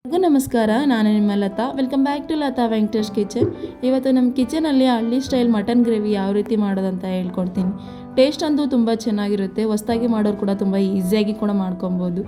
ಎಲ್ಲರಿಗೂ ನಮಸ್ಕಾರ. ನಾನು ನಿಮ್ಮ Latha. Welcome back to Latha Venkatesh kitchen. ಇವತ್ತು ನಮ್ಮ ಕಿಚನಲ್ಲಿ ಹಳ್ಳಿ ಸ್ಟೈಲ್ ಮಟನ್ ಗ್ರೇವಿ ಯಾವ ರೀತಿ ಮಾಡೋದಂತ ಹೇಳ್ಕೊಡ್ತೀನಿ. ಟೇಸ್ಟ್ ಅಂತೂ ತುಂಬ ಚೆನ್ನಾಗಿರುತ್ತೆ. ಹೊಸ್ದಾಗಿ ಮಾಡೋರು ಕೂಡ ತುಂಬ ಈಸಿಯಾಗಿ ಕೂಡ ಮಾಡ್ಕೊಬೋದು.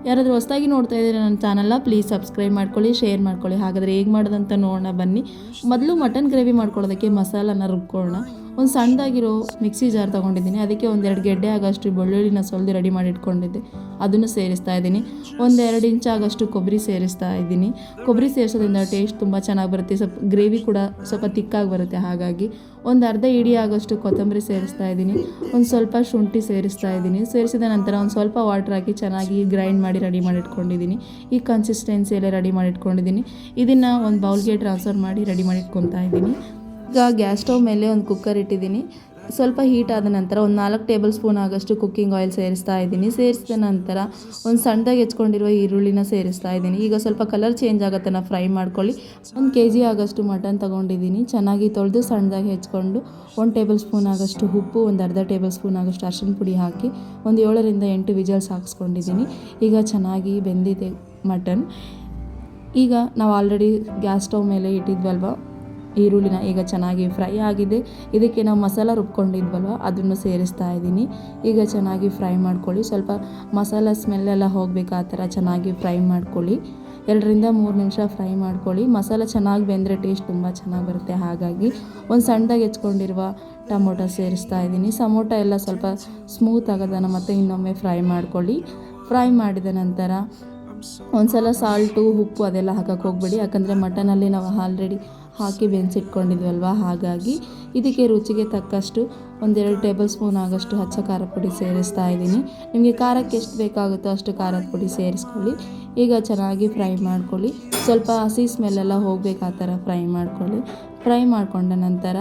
ಯಾರಾದರೂ ಹೊಸ್ದಾಗಿ ನೋಡ್ತಾ ಇದ್ದೀರಾ ನನ್ನ ಚಾನಲ್ನ, ಪ್ಲೀಸ್ ಸಬ್ಸ್ಕ್ರೈಬ್ ಮಾಡ್ಕೊಳ್ಳಿ, ಶೇರ್ ಮಾಡ್ಕೊಳ್ಳಿ. ಹಾಗಾದರೆ ಹೇಗೆ ಮಾಡೋದಂತ ನೋಡೋಣ ಬನ್ನಿ. ಮೊದಲು ಮಟನ್ ಗ್ರೇವಿ ಮಾಡ್ಕೊಳ್ಳೋದಕ್ಕೆ ಮಸಾಲಾನ ರುಬ್ಕೊಳ್ಳೋಣ. ಒಂದು ಸಣ್ಣದಾಗಿರೋ ಮಿಕ್ಸಿ ಜಾರ್ ತೊಗೊಂಡಿದ್ದೀನಿ. ಅದಕ್ಕೆ ಒಂದೆರಡು ಗೆಡ್ಡೆ ಆಗೋಷ್ಟು ಬೆಳ್ಳುಳ್ಳಿನ ಸೊಲ್ದು ರೆಡಿ ಮಾಡಿ ಇಟ್ಕೊಂಡಿದ್ದೆ, ಅದನ್ನು ಸೇರಿಸ್ತಾ ಇದ್ದೀನಿ. 1-2 ಇಂಚ್ ಆಗೋಷ್ಟು ಕೊಬ್ಬರಿ ಸೇರಿಸ್ತಾ ಇದ್ದೀನಿ. ಕೊಬ್ಬರಿ ಸೇರಿಸೋದ್ರಿಂದ ಟೇಸ್ಟ್ ತುಂಬ ಚೆನ್ನಾಗಿ ಬರುತ್ತೆ. ಸ್ವಲ್ಪ ಗ್ರೇವಿ ಕೂಡ ಸ್ವಲ್ಪ ತಿಕ್ಕಾಗಿ ಬರುತ್ತೆ. ಹಾಗಾಗಿ ಒಂದು ಅರ್ಧ ಇಡಿ ಆಗೋಷ್ಟು ಕೊತ್ತಂಬರಿ ಸೇರಿಸ್ತಾ ಇದ್ದೀನಿ. ಒಂದು ಸ್ವಲ್ಪ ಶುಂಠಿ ಸೇರಿಸ್ತಾ ಇದ್ದೀನಿ. ಸೇರಿಸಿದ ನಂತರ ಒಂದು ಸ್ವಲ್ಪ ವಾಟರ್ ಹಾಕಿ ಚೆನ್ನಾಗಿ ಗ್ರೈಂಡ್ ಮಾಡಿ ರೆಡಿ ಮಾಡಿ ಇಟ್ಕೊಂಡಿದ್ದೀನಿ. ಈ ಕನ್ಸಿಸ್ಟೆನ್ಸಿಯಲ್ಲೇ ರೆಡಿ ಮಾಡಿ ಇಟ್ಕೊಂಡಿದ್ದೀನಿ. ಇದನ್ನು ಒಂದು ಬೌಲ್ಗೆ ಟ್ರಾನ್ಸ್ಫರ್ ಮಾಡಿ ರೆಡಿ ಮಾಡಿ ಇಟ್ಕೊತಾ ಇದ್ದೀನಿ. ಈಗ ಗ್ಯಾಸ್ ಸ್ಟವ್ ಮೇಲೆ ಒಂದು ಕುಕ್ಕರ್ ಇಟ್ಟಿದ್ದೀನಿ. ಸ್ವಲ್ಪ ಹೀಟ್ ಆದ ನಂತರ ಒಂದು 4 ಟೇಬಲ್ ಸ್ಪೂನ್ ಆಗೋಷ್ಟು ಕುಕ್ಕಿಂಗ್ ಆಯಿಲ್ ಸೇರಿಸ್ತಾ ಇದ್ದೀನಿ. ಸೇರಿಸಿದ ನಂತರ ಒಂದು ಸಣ್ಣದಾಗಿ ಹೆಚ್ಕೊಂಡಿರುವ ಈರುಳ್ಳಿನ ಸೇರಿಸ್ತಾ ಇದ್ದೀನಿ. ಈಗ ಸ್ವಲ್ಪ ಕಲರ್ ಚೇಂಜ್ ಆಗೋತನ ಫ್ರೈ ಮಾಡ್ಕೊಳ್ಳಿ. 1 kg ಆಗೋಷ್ಟು ಮಟನ್ ತೊಗೊಂಡಿದ್ದೀನಿ. ಚೆನ್ನಾಗಿ ತೊಳೆದು ಸಣ್ಣದಾಗಿ ಹೆಚ್ಕೊಂಡು 1 ಟೇಬಲ್ ಸ್ಪೂನ್ ಆಗೋಷ್ಟು ಉಪ್ಪು, ಒಂದು ಅರ್ಧ ಟೇಬಲ್ ಸ್ಪೂನ್ ಆಗೋಷ್ಟು ಅರಿಶಿನ ಪುಡಿ ಹಾಕಿ ಒಂದು 7ರಿಂದ 8 ವಿಜಲ್ಸ್ ಹಾಕ್ಸ್ಕೊಂಡಿದ್ದೀನಿ. ಈಗ ಚೆನ್ನಾಗಿ ಬೆಂದಿದೆ ಮಟನ್. ಈಗ ನಾವು ಆಲ್ರೆಡಿ ಗ್ಯಾಸ್ ಸ್ಟವ್ ಮೇಲೆ ಇಟ್ಟಿದ್ವಲ್ವ ಈರುಳ್ಳಿನ, ಈಗ ಚೆನ್ನಾಗಿ ಫ್ರೈ ಆಗಿದೆ. ಇದಕ್ಕೆ ನಾವು ಮಸಾಲ ರುಬ್ಕೊಂಡಿದ್ವಲ್ವ ಅದನ್ನು ಸೇರಿಸ್ತಾ ಇದ್ದೀನಿ. ಈಗ ಚೆನ್ನಾಗಿ ಫ್ರೈ ಮಾಡ್ಕೊಳ್ಳಿ. ಸ್ವಲ್ಪ ಮಸಾಲ ಸ್ಮೆಲ್ಲೆಲ್ಲ ಹೋಗಬೇಕು, ಆ ಥರ ಚೆನ್ನಾಗಿ ಫ್ರೈ ಮಾಡ್ಕೊಳ್ಳಿ. 2ರಿಂದ 3 ನಿಮಿಷ ಫ್ರೈ ಮಾಡ್ಕೊಳ್ಳಿ. ಮಸಾಲ ಚೆನ್ನಾಗಿ ಬೆಂದರೆ ಟೇಸ್ಟ್ ತುಂಬ ಚೆನ್ನಾಗಿ ಬರುತ್ತೆ. ಹಾಗಾಗಿ ಒಂದು ಸಣ್ಣದಾಗಿ ಹೆಚ್ಕೊಂಡಿರುವ ಟೊಮೊಟೊ ಸೇರಿಸ್ತಾ ಇದ್ದೀನಿ. ಟೊಮೊಟೊ ಎಲ್ಲ ಸ್ವಲ್ಪ ಸ್ಮೂತ್ ಆಗೋದನ್ನು ಮತ್ತೆ ಇನ್ನೊಮ್ಮೆ ಫ್ರೈ ಮಾಡ್ಕೊಳ್ಳಿ. ಫ್ರೈ ಮಾಡಿದ ನಂತರ ಒಂದು ಸಲ ಸಾಲ್ಟು, ಉಪ್ಪು ಅದೆಲ್ಲ ಹಾಕಕ್ಕೆ ಹೋಗಬೇಡಿ, ಯಾಕಂದರೆ ಮಟನಲ್ಲಿ ನಾವು ಆಲ್ರೆಡಿ ಹಾಕಿ ಬೆನ್ಸಿಟ್ಕೊಂಡಿದ್ವಲ್ವ. ಹಾಗಾಗಿ ಇದಕ್ಕೆ ರುಚಿಗೆ ತಕ್ಕಷ್ಟು 1-2 ಟೇಬಲ್ ಸ್ಪೂನ್ ಆಗೋಷ್ಟು ಹಚ್ಚ ಖಾರದ ಪುಡಿ ಸೇರಿಸ್ತಾ ಇದ್ದೀನಿ. ನಿಮಗೆ ಖಾರಕ್ಕೆ ಎಷ್ಟು ಬೇಕಾಗುತ್ತೋ ಅಷ್ಟು ಖಾರದ ಪುಡಿ ಸೇರಿಸ್ಕೊಳ್ಳಿ. ಈಗ ಚೆನ್ನಾಗಿ ಫ್ರೈ ಮಾಡ್ಕೊಳ್ಳಿ. ಸ್ವಲ್ಪ ಹಸಿ ಸ್ಮೆಲ್ಲೆಲ್ಲ ಹೋಗಬೇಕು, ಆ ಥರ ಫ್ರೈ ಮಾಡ್ಕೊಳ್ಳಿ. ಫ್ರೈ ಮಾಡಿಕೊಂಡ ನಂತರ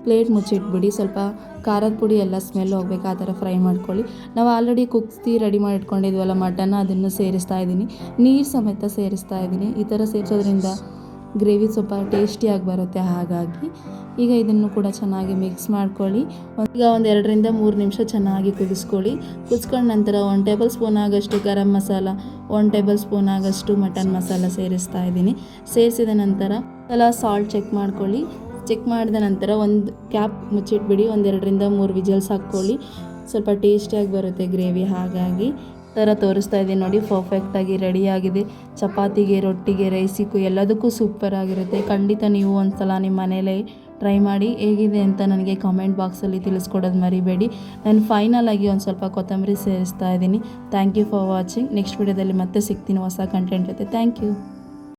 ಪ್ಲೇಟ್ ಮುಚ್ಚಿಟ್ಬಿಡಿ. ಸ್ವಲ್ಪ ಖಾರದ ಪುಡಿ ಎಲ್ಲ ಸ್ಮೆಲ್ ಹೋಗ್ಬೇಕು, ಆ ಥರ ಫ್ರೈ ಮಾಡ್ಕೊಳ್ಳಿ. ನಾವು ಆಲ್ರೆಡಿ ಕುಗ್ಸಿ ರೆಡಿ ಮಾಡಿ ಇಟ್ಕೊಂಡಿದ್ವಲ್ಲ ಮಟನ್ನ, ಅದನ್ನು ಸೇರಿಸ್ತಾ ಇದ್ದೀನಿ. ನೀರು ಸಮೇತ ಸೇರಿಸ್ತಾ ಇದ್ದೀನಿ. ಈ ಥರ ಸೇರಿಸೋದ್ರಿಂದ ಗ್ರೇವಿ ಸ್ವಲ್ಪ ಟೇಸ್ಟಿಯಾಗಿ ಬರುತ್ತೆ. ಹಾಗಾಗಿ ಈಗ ಇದನ್ನು ಕೂಡ ಚೆನ್ನಾಗಿ ಮಿಕ್ಸ್ ಮಾಡ್ಕೊಳ್ಳಿ. ಈಗ 2ರಿಂದ 3 ನಿಮಿಷ ಚೆನ್ನಾಗಿ ಕುದಿಸ್ಕೊಳ್ಳಿ. ಕುದಿಸ್ಕೊಂಡ ನಂತರ 1 ಟೇಬಲ್ ಸ್ಪೂನ್ ಆಗೋಷ್ಟು ಗರಂ ಮಸಾಲ, 1 ಟೇಬಲ್ ಸ್ಪೂನ್ ಆಗೋಷ್ಟು ಮಟನ್ ಮಸಾಲ ಸೇರಿಸ್ತಾ ಇದ್ದೀನಿ. ಸೇರಿಸಿದ ನಂತರ ಸಾಲ್ಟ್ ಚೆಕ್ ಮಾಡ್ಕೊಳ್ಳಿ. ಚೆಕ್ ಮಾಡಿದ ನಂತರ ಒಂದು ಕ್ಯಾಪ್ ಮುಚ್ಚಿಟ್ಬಿಡಿ. 2ರಿಂದ 3 ವಿಜಲ್ಸ್ ಹಾಕ್ಕೊಳ್ಳಿ. ಸ್ವಲ್ಪ ಟೇಸ್ಟಿಯಾಗಿ ಬರುತ್ತೆ ಗ್ರೇವಿ. ಹಾಗಾಗಿ ಥರ ತೋರಿಸ್ತಾ ಇದ್ದೀನಿ ನೋಡಿ, ಪರ್ಫೆಕ್ಟಾಗಿ ರೆಡಿಯಾಗಿದೆ. ಚಪಾತಿಗೆ, ರೊಟ್ಟಿಗೆ, ರೈಸಿಗೂ ಎಲ್ಲದಕ್ಕೂ ಸೂಪರಾಗಿರುತ್ತೆ. ಖಂಡಿತ ನೀವು ಒಂದು ಸಲ ನಿಮ್ಮ ಮನೇಲೇ ಟ್ರೈ ಮಾಡಿ. ಹೇಗಿದೆ ಅಂತ ನನಗೆ ಕಾಮೆಂಟ್ ಬಾಕ್ಸಲ್ಲಿ ತಿಳಿಸ್ಕೊಡೋದು ಮರಿಬೇಡಿ. ನಾನು ಫೈನಲಾಗಿ ಒಂದು ಸ್ವಲ್ಪ ಕೊತ್ತಂಬರಿ ಸೇರಿಸ್ತಾ ಇದ್ದೀನಿ. Thank you for watching. Next ವಿಡಿಯೋದಲ್ಲಿ ಮತ್ತೆ ಸಿಗ್ತೀನಿ ಹೊಸ ಕಂಟೆಂಟ್ ಜೊತೆ. Thank you.